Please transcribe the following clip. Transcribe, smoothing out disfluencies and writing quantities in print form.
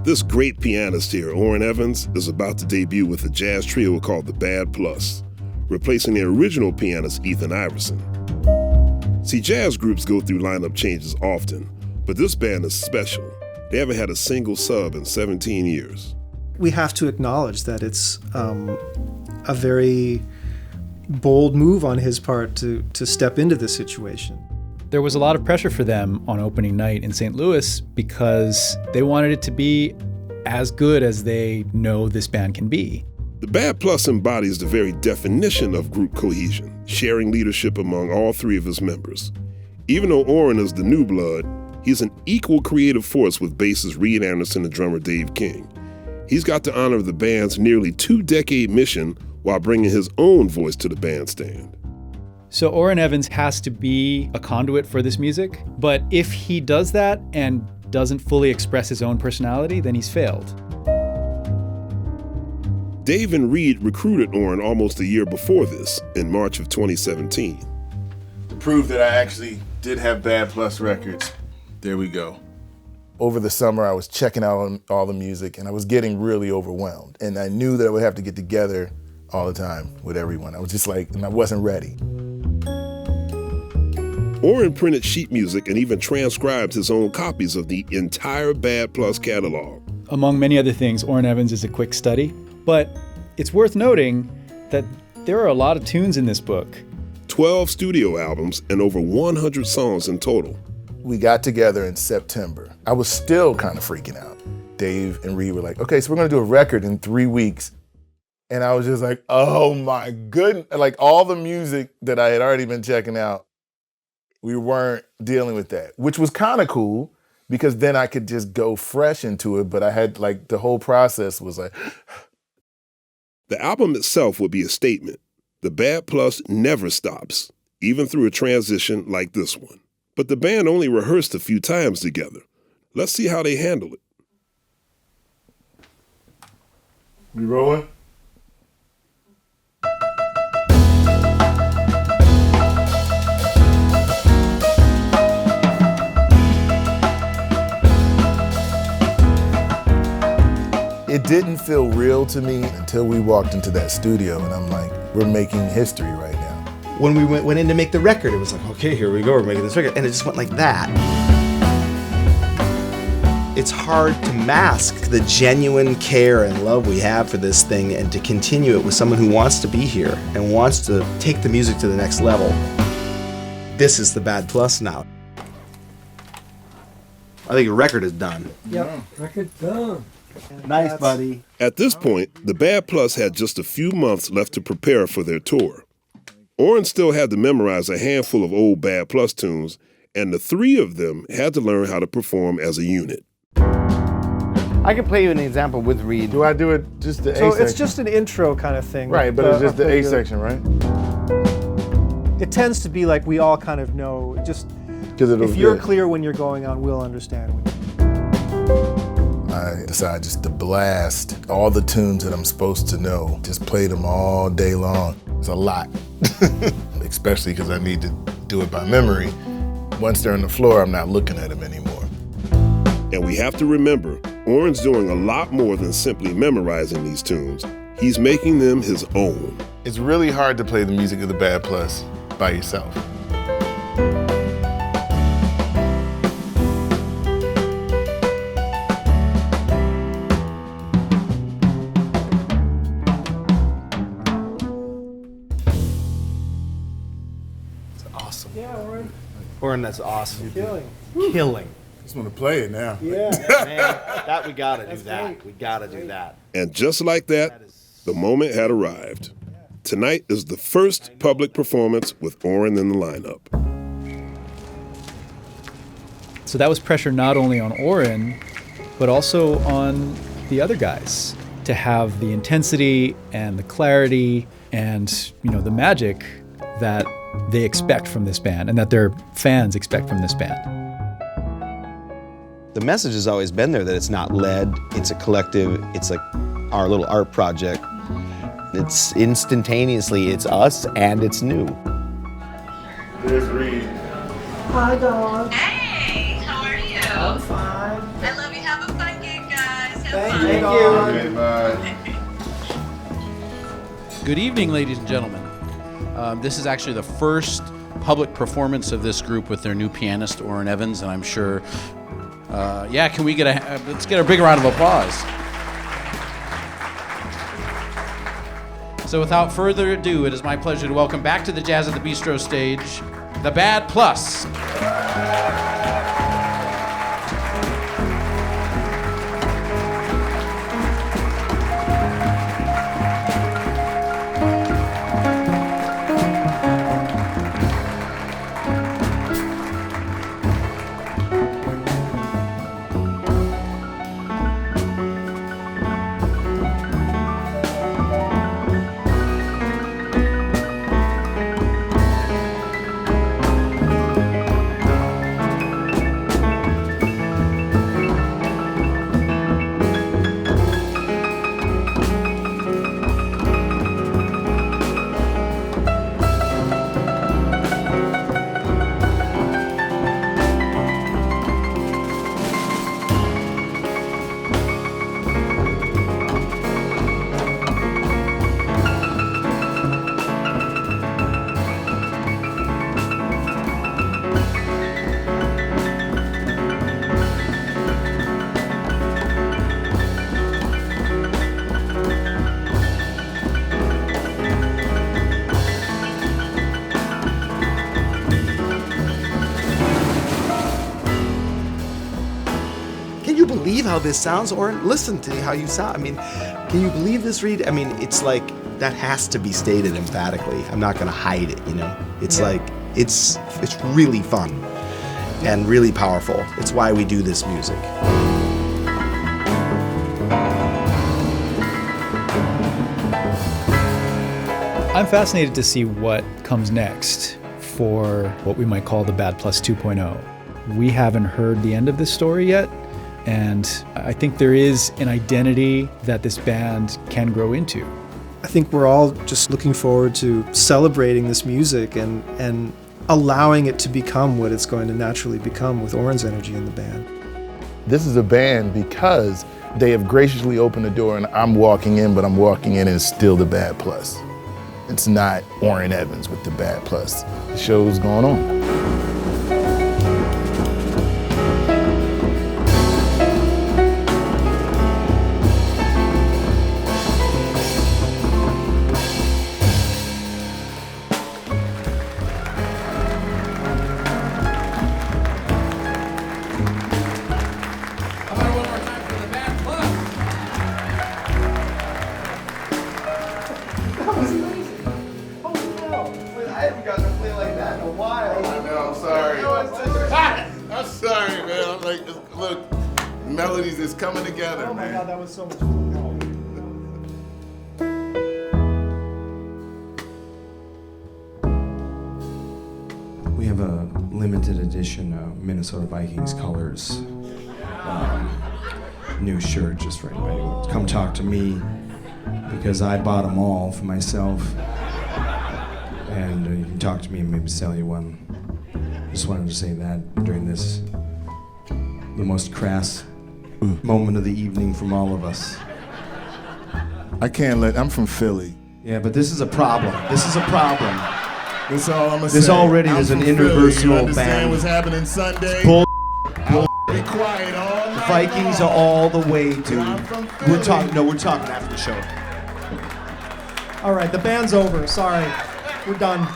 This great pianist here, Orrin Evans, is about to debut with a jazz trio called the Bad Plus, replacing the original pianist Ethan Iverson. See, jazz groups go through lineup changes often, but this band is special. They haven't had a single sub in 17 years. We have to acknowledge that it's a very bold move on his part to step into this situation. There was a lot of pressure for them on opening night in St. Louis because they wanted it to be as good as they know this band can be. The Bad Plus embodies the very definition of group cohesion, sharing leadership among all three of its members. Even though Orrin is the new blood, he's an equal creative force with bassist Reid Anderson and drummer Dave King. He's got the honor of the band's nearly 2-decade mission while bringing his own voice to the bandstand. So Orrin Evans has to be a conduit for this music, but if he does that and doesn't fully express his own personality, then he's failed. Dave and Reid recruited Orrin almost a year before this, in March of 2017. To prove that I actually did have Bad Plus records, there we go. Over the summer, I was checking out all the music, and I was getting really overwhelmed. And I knew that I would have to get together all the time with everyone. I was just like, and I wasn't ready. Orrin printed sheet music and even transcribed his own copies of the entire Bad Plus catalog. Among many other things, Orrin Evans is a quick study, but it's worth noting that there are a lot of tunes in this book. 12 studio albums and over 100 songs in total. We got together in September. I was still kind of freaking out. Dave and Reid were like, okay, so we're gonna do a record in 3 weeks. And I was just like, oh my goodness. Like all the music that I had already been checking out, we weren't dealing with that, which was kind of cool because then I could just go fresh into it. But I had like the whole process was like. The album itself would be a statement. The Bad Plus never stops, even through a transition like this one. But the band only rehearsed a few times together. Let's see how they handle it. We rolling? It didn't feel real to me until we walked into that studio, and I'm like, we're making history right now. When we went in to make the record, it was like, okay, here we go, we're making this record. And it just went like that. It's hard to mask the genuine care and love we have for this thing and to continue it with someone who wants to be here and wants to take the music to the next level. This is the Bad Plus now. I think your record is done. Yep, record done. Nice, buddy. At this point, the Bad Plus had just a few months left to prepare for their tour. Orrin still had to memorize a handful of old Bad Plus tunes, and the three of them had to learn how to perform as a unit. I can play you an example with Reid. Do I do it just the A So section? it's just an intro kind of thing. Right, but it's just the A section, right? It tends to be like we all kind of know, just if you're clear when you're going on, we'll understand. I decided just to blast all the tunes that I'm supposed to know. Just play them all day long. It's a lot, especially because I need to do it by memory. Once they're on the floor, I'm not looking at them anymore. And we have to remember, Orrin's doing a lot more than simply memorizing these tunes. He's making them his own. It's really hard to play the music of the Bad Plus by yourself. Awesome. Yeah, Orrin. Orrin, that's awesome. Killing. Killing. Just want to play it now. Yeah. Man, that we gotta do that. great. We gotta do that. And just like that, the moment had arrived. Tonight is the first public performance with Orrin in the lineup. So that was pressure not only on Orrin, but also on the other guys to have the intensity and the clarity and, the magic that they expect from this band and that their fans expect from this band. The message has always been there that it's not led, it's a collective, it's like our little art project. It's instantaneously, it's us and it's new. There's Reid. Hi, dog. Hey, how are you? I'm fine. I love you. Have a fun gig, guys. Okay, bye. Good evening, ladies and gentlemen. This is actually the first public performance of this group with their new pianist, Orrin Evans, and I'm sure, can we get let's get a big round of applause. So without further ado, it is my pleasure to welcome back to the Jazz at the Bistro stage, the Bad Plus. Believe how this sounds, or listen to how you sound. I mean, can you believe this, Reid? I mean, it's like that has to be stated emphatically. I'm not going to hide it, you know. It's like it's really fun and really powerful. It's why we do this music. I'm fascinated to see what comes next for what we might call the Bad Plus 2.0. We haven't heard the end of this story yet. And I think there is an identity that this band can grow into. I think we're all just looking forward to celebrating this music and allowing it to become what it's going to naturally become with Orrin's energy in the band. This is a band because they have graciously opened the door and I'm walking in, but I'm walking in and it's still the Bad Plus. It's not Orrin Evans with the Bad Plus. The show's going on. Melodies is coming together. Oh my man. God, that was so much fun. We have a limited edition Minnesota Vikings colors new shirt just for anybody who wants to come talk to me because I bought them all for myself. And you can talk to me and maybe sell you one. Just wanted to say that during this, the most crass moment of the evening from all of us. I'm from Philly. Yeah, but this is a problem. This is a problem. That's all I'm gonna say. This already is an interpersonal You understand band. what's happening Sunday? Bull. Be quiet all night. Vikings are all the way to. We're talking after the show. All right, the band's over. Sorry, we're done.